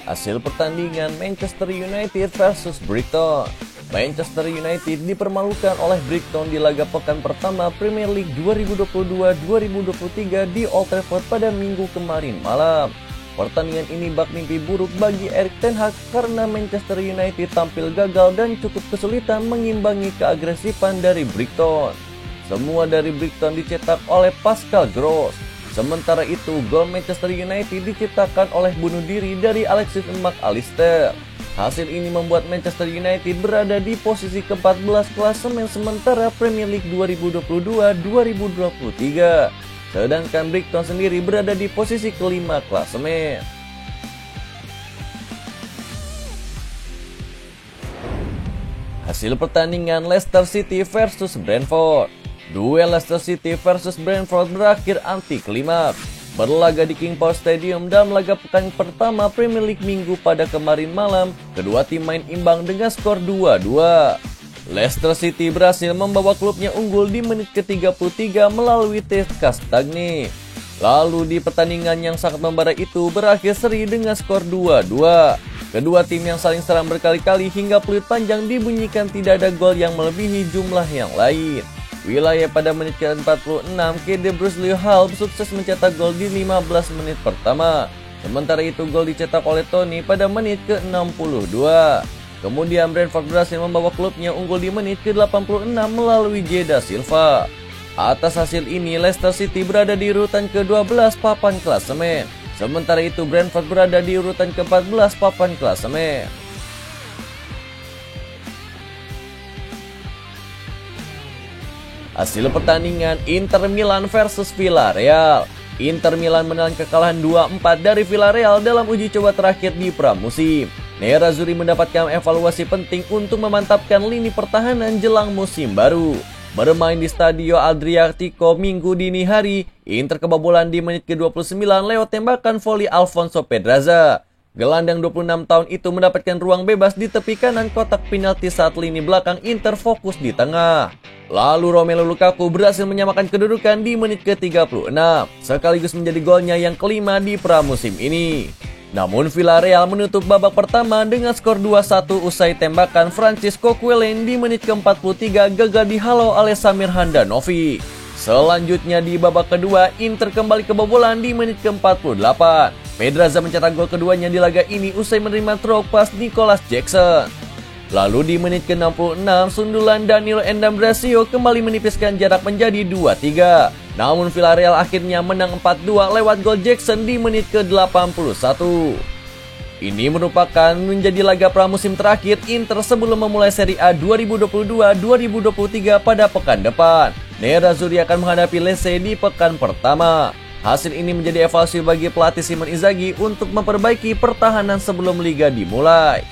Hasil pertandingan Manchester United versus Brighton. Manchester United dipermalukan oleh Brighton di laga pekan pertama Premier League 2022-2023 di Old Trafford pada Minggu kemarin malam. Pertandingan ini bak mimpi buruk bagi Erik ten Hag karena Manchester United tampil gagal dan cukup kesulitan mengimbangi keagresifan dari Brighton. Semua dari Brighton dicetak oleh Pascal Gross. Sementara itu, gol Manchester United diciptakan oleh bunuh diri dari Alexis McAllister. Hasil ini membuat Manchester United berada di posisi ke-14 klasemen sementara Premier League 2022-2023. Sedangkan Brighton sendiri berada di posisi ke-5 klasemen. Hasil pertandingan Leicester City versus Brentford. Duel Leicester City versus Brentford berakhir anti klimaks. Berlaga di King Power Stadium dalam laga pekan pertama Premier League Minggu pada kemarin malam, kedua tim main imbang dengan skor 2-2. Leicester City berhasil membawa klubnya unggul di menit ke-33 melalui Test Castagne. Lalu di pertandingan yang sangat membara itu berakhir seri dengan skor 2-2. Kedua tim yang saling serang berkali-kali hingga peluit panjang dibunyikan tidak ada gol yang melebihi jumlah yang lain. Wilayah pada menit ke-46, KD Bruce Lee Hall sukses mencetak gol di 15 menit pertama. Sementara itu gol dicetak oleh Tony pada menit ke-62. Kemudian Brentford berhasil membawa klubnya unggul di menit ke-86 melalui Jeda Silva. Atas hasil ini Leicester City berada di urutan ke-12 papan klasemen. Sementara itu Brentford berada di urutan ke-14 papan klasemen. Hasil pertandingan Inter Milan versus Villarreal. Inter Milan menelan kekalahan 2-4 dari Villarreal dalam uji coba terakhir di pramusim. Nerazzurri mendapatkan evaluasi penting untuk memantapkan lini pertahanan jelang musim baru. Bermain di Stadio Adriatico Minggu dini hari, Inter kebobolan di menit ke-29 lewat tembakan voli Alfonso Pedraza. Gelandang 26 tahun itu mendapatkan ruang bebas di tepi kanan kotak penalti saat lini belakang Inter fokus di tengah. Lalu Romelu Lukaku berhasil menyamakan kedudukan di menit ke-36, sekaligus menjadi golnya yang kelima di pramusim ini. Namun Villarreal menutup babak pertama dengan skor 2-1 usai tembakan Francisco Quellin di menit ke-43 gagal dihalau oleh Samir Handanovic. Selanjutnya di babak kedua, Inter kembali kebobolan di menit ke-48. Pedraza mencetak gol keduanya di laga ini usai menerima throw pass Nicolas Jackson. Lalu di menit ke-66, sundulan Danilo D'Ambrosio kembali menipiskan jarak menjadi 2-3. Namun Villarreal akhirnya menang 4-2 lewat gol Jackson di menit ke-81. Ini merupakan menjadi laga pramusim terakhir Inter sebelum memulai Serie A 2022-2023 pada pekan depan. Nerazzurri akan menghadapi Lecce di pekan pertama. Hasil ini menjadi evaluasi bagi pelatih Simone Inzaghi untuk memperbaiki pertahanan sebelum liga dimulai.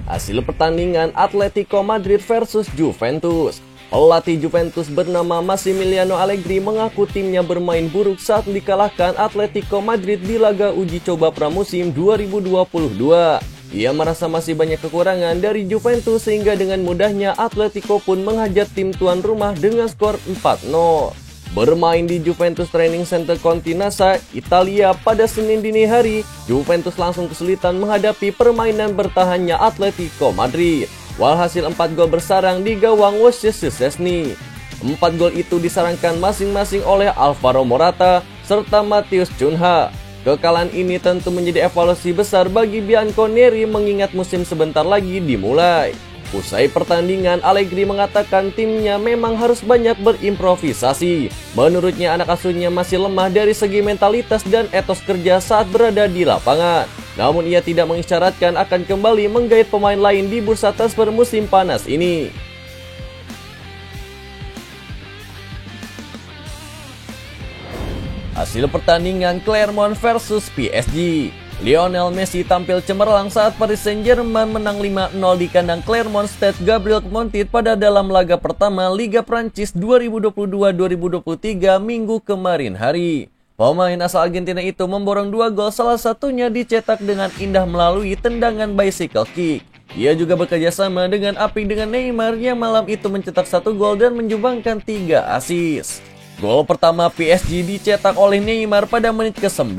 Hasil pertandingan Atletico Madrid versus Juventus. Pelatih Juventus bernama Massimiliano Allegri mengaku timnya bermain buruk saat dikalahkan Atletico Madrid di laga uji coba pramusim 2022. Ia merasa masih banyak kekurangan dari Juventus sehingga dengan mudahnya Atletico pun menghajar tim tuan rumah dengan skor 4-0. Bermain di Juventus Training Center Continassa, Italia pada Senin dini hari, Juventus langsung kesulitan menghadapi permainan bertahannya Atletico Madrid. Walhasil 4 gol bersarang di gawang Wojciech Szczesny. 4 gol itu disarangkan masing-masing oleh Alvaro Morata serta Matheus Cunha. Kekalahan ini tentu menjadi evaluasi besar bagi Bianconeri mengingat musim sebentar lagi dimulai. Usai pertandingan, Allegri mengatakan timnya memang harus banyak berimprovisasi. Menurutnya anak asuhnya masih lemah dari segi mentalitas dan etos kerja saat berada di lapangan. Namun ia tidak mengisyaratkan akan kembali menggait pemain lain di bursa transfer musim panas ini. Hasil pertandingan Clermont versus PSG. Lionel Messi tampil cemerlang saat Paris Saint-Germain menang 5-0 di kandang Clermont Stade Gabriel Montit pada dalam laga pertama Liga Prancis 2022-2023 Minggu kemarin hari. Pemain asal Argentina itu memborong 2 gol, salah satunya dicetak dengan indah melalui tendangan bicycle kick. Ia juga bekerja sama dengan apik dengan Neymar yang malam itu mencetak 1 gol dan menyumbangkan 3 assist. Gol pertama PSG dicetak oleh Neymar pada menit ke-9.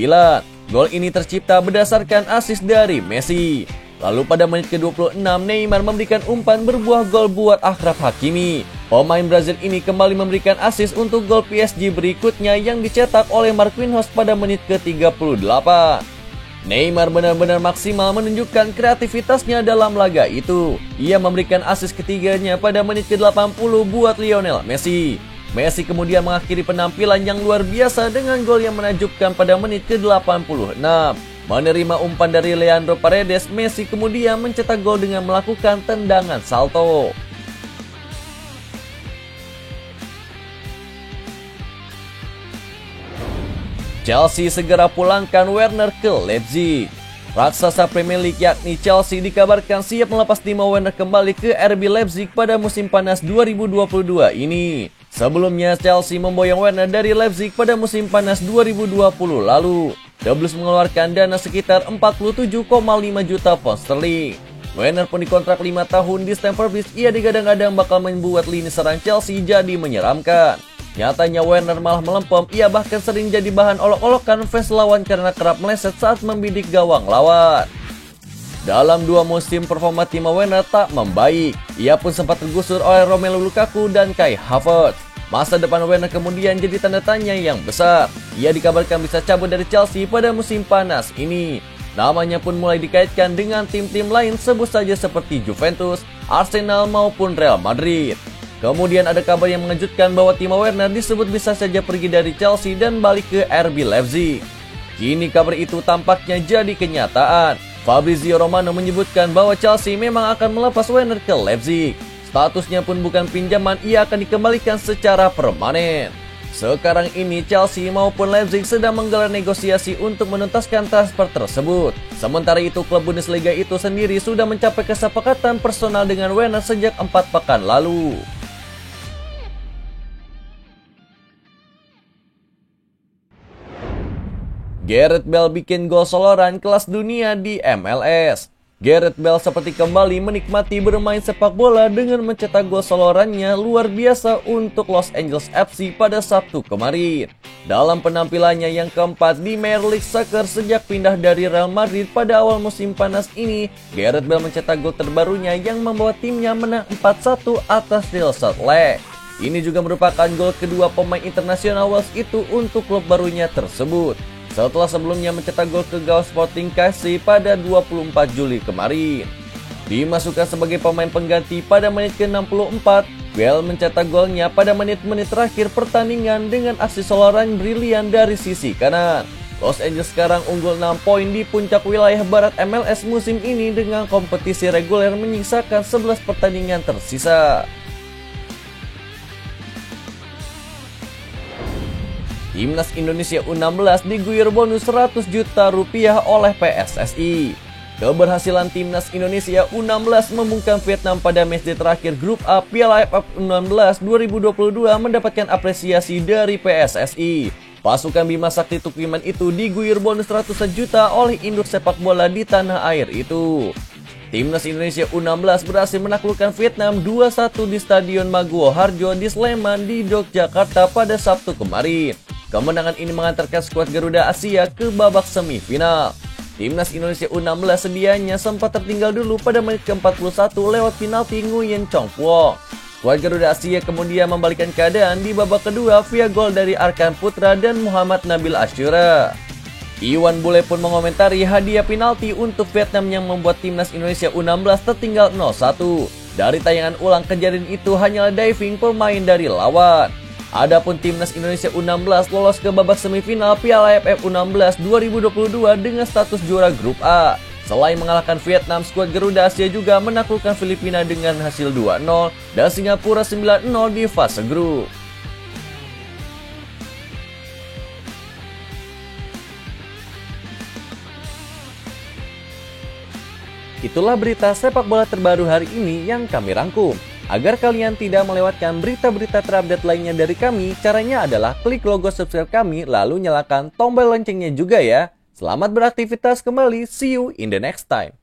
Gol ini tercipta berdasarkan assist dari Messi. Lalu pada menit ke-26, Neymar memberikan umpan berbuah gol buat Achraf Hakimi. Pemain Brazil ini kembali memberikan assist untuk gol PSG berikutnya yang dicetak oleh Marquinhos pada menit ke-38. Neymar benar-benar maksimal menunjukkan kreativitasnya dalam laga itu. Ia memberikan assist ketiganya pada menit ke-80 buat Lionel Messi. Messi kemudian mengakhiri penampilan yang luar biasa dengan gol yang menakjubkan pada menit ke-86. Menerima umpan dari Leandro Paredes, Messi kemudian mencetak gol dengan melakukan tendangan salto. Chelsea segera pulangkan Werner ke Leipzig. Raksasa Premier League yakni Chelsea dikabarkan siap melepas Timo Werner kembali ke RB Leipzig pada musim panas 2022 ini. Sebelumnya Chelsea memboyong Werner dari Leipzig pada musim panas 2020 lalu. The Blues mengeluarkan dana sekitar 47,5 juta pound sterling. Werner pun dikontrak 5 tahun di Stamford Bridge. Ia digadang-gadang bakal membuat lini serang Chelsea jadi menyeramkan. Nyatanya Werner malah melempem, ia bahkan sering jadi bahan olok-olokan fans lawan karena kerap meleset saat membidik gawang lawan. Dalam 2 musim performa Timo Werner tak membaik, ia pun sempat tergusur oleh Romelu Lukaku dan Kai Havertz. Masa depan Werner kemudian jadi tanda tanya yang besar. Ia dikabarkan bisa cabut dari Chelsea pada musim panas ini. Namanya pun mulai dikaitkan dengan tim-tim lain sebut saja seperti Juventus, Arsenal maupun Real Madrid. Kemudian ada kabar yang mengejutkan bahwa Timo Werner disebut bisa saja pergi dari Chelsea dan balik ke RB Leipzig. Kini kabar itu tampaknya jadi kenyataan. Fabrizio Romano menyebutkan bahwa Chelsea memang akan melepas Werner ke Leipzig. Statusnya pun bukan pinjaman, ia akan dikembalikan secara permanen. Sekarang ini Chelsea maupun Leipzig sedang menggelar negosiasi untuk menuntaskan transfer tersebut. Sementara itu klub Bundesliga itu sendiri sudah mencapai kesepakatan personal dengan Werner sejak 4 pekan lalu. Gareth Bale bikin gol soloran kelas dunia di MLS. Gareth Bale seperti kembali menikmati bermain sepak bola dengan mencetak gol solorannya luar biasa untuk Los Angeles FC pada Sabtu kemarin. Dalam penampilannya yang keempat di Major League Soccer sejak pindah dari Real Madrid pada awal musim panas ini, Gareth Bale mencetak gol terbarunya yang membawa timnya menang 4-1 atas Real Salt Lake. Ini juga merupakan gol kedua pemain internasional Wales itu untuk klub barunya tersebut. Setelah sebelumnya mencetak gol ke gawang Sporting KC pada 24 Juli kemarin. Dimasukkan sebagai pemain pengganti pada menit ke-64, Bale mencetak golnya pada menit-menit terakhir pertandingan dengan aksi soloran brilian dari sisi kanan. Los Angeles sekarang unggul 6 poin di puncak wilayah barat MLS musim ini dengan kompetisi reguler menyisakan 11 pertandingan tersisa. Timnas Indonesia U16 diguyur bonus 100 juta rupiah oleh PSSI. Keberhasilan Timnas Indonesia U16 membungkam Vietnam pada matchday terakhir grup A Piala AFF U16 2022 mendapatkan apresiasi dari PSSI. Pasukan Bima Sakti Tukiman itu diguyur bonus ratusan juta oleh induk sepak bola di tanah air itu. Timnas Indonesia U16 berhasil menaklukkan Vietnam 2-1 di Stadion Maguwo Harjo di Sleman di Yogyakarta pada Sabtu kemarin. Kemenangan ini mengantarkan skuad Garuda Asia ke babak semifinal. Timnas Indonesia U16 sedianya sempat tertinggal dulu pada menit ke-41 lewat penalti Nguyen Chong Phuong. Skuad Garuda Asia kemudian membalikkan keadaan di babak kedua via gol dari Arkan Putra dan Muhammad Nabil Ashura. Iwan Bule pun mengomentari hadiah penalti untuk Vietnam yang membuat Timnas Indonesia U16 tertinggal 0-1. Dari tayangan ulang kejadian itu hanyalah diving pemain dari lawan. Adapun Timnas Indonesia U16 lolos ke babak semifinal Piala AFF U16 2022 dengan status juara grup A. Selain mengalahkan Vietnam, skuad Garuda Asia juga menaklukkan Filipina dengan hasil 2-0 dan Singapura 9-0 di fase grup. Itulah berita sepak bola terbaru hari ini yang kami rangkum. Agar kalian tidak melewatkan berita-berita terupdate lainnya dari kami, caranya adalah klik logo subscribe kami lalu nyalakan tombol loncengnya juga ya. Selamat beraktivitas kembali, see you in the next time.